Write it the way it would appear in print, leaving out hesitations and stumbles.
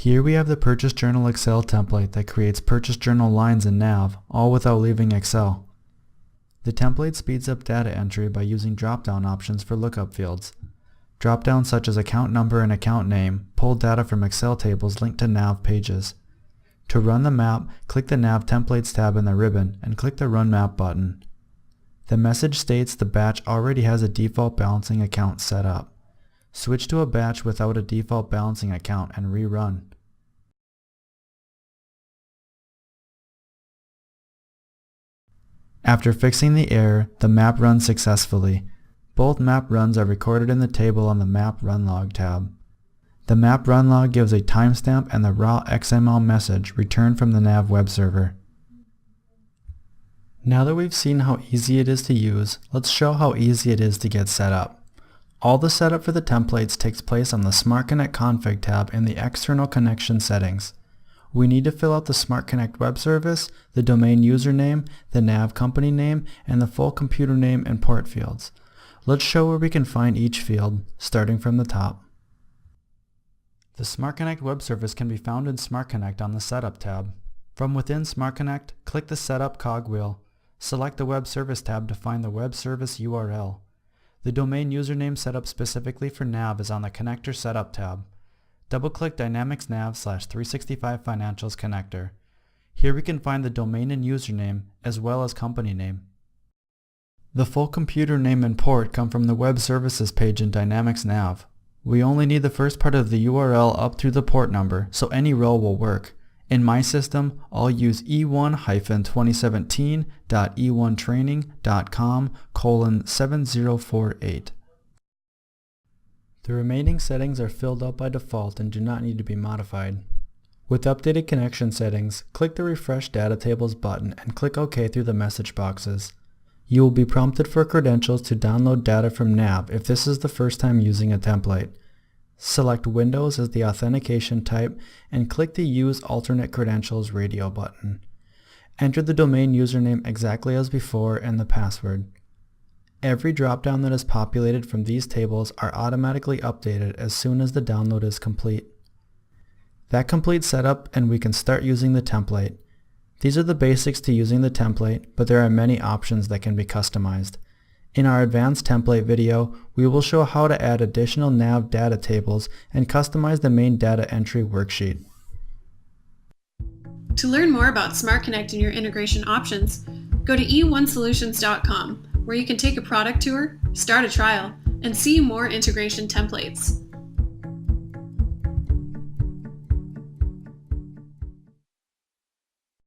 Here we have the Purchase Journal Excel template that creates purchase journal lines in NAV, all without leaving Excel. The template speeds up data entry by using drop-down options for lookup fields. Drop-downs such as account number and account name pull data from Excel tables linked to NAV pages. To run the map, click the NAV Templates tab in the ribbon and click the Run Map button. The message states the batch already has a default balancing account set up. Switch to a batch without a default balancing account and rerun. After fixing the error, the map runs successfully. Both map runs are recorded in the table on the Map Run Log tab. The Map Run Log gives a timestamp and the raw XML message returned from the NAV web server. Now that we've seen how easy it is to use, let's show how easy it is to get set up. All the setup for the templates takes place on the Smart Connect Config tab in the External Connection settings. We need to fill out the Smart Connect web service, the domain username, the NAV company name, and the full computer name and port fields. Let's show where we can find each field, starting from the top. The Smart Connect web service can be found in Smart Connect on the Setup tab. From within Smart Connect, click the Setup cogwheel. Select the Web Service tab to find the web service URL. The domain username set up specifically for NAV is on the Connector Setup tab. Double-click Dynamics NAV/365 Financials connector. Here we can find the domain and username, as well as company name. The full computer name and port come from the Web Services page in Dynamics NAV. We only need the first part of the URL up through the port number, so any row will work. In my system, I'll use eone-2017.eonetraining.com:7048. The remaining settings are filled out by default and do not need to be modified. With updated connection settings, click the Refresh Data Tables button and click OK through the message boxes. You will be prompted for credentials to download data from NAV if this is the first time using a template. Select Windows as the authentication type and click the Use Alternate Credentials radio button. Enter the domain username exactly as before and the password. Every dropdown that is populated from these tables are automatically updated as soon as the download is complete. That completes setup and we can start using the template. These are the basics to using the template, but there are many options that can be customized. In our advanced template video, we will show how to add additional NAV data tables and customize the main data entry worksheet. To learn more about Smart Connect and your integration options, go to eonesolutions.com, where you can take a product tour, start a trial, and see more integration templates.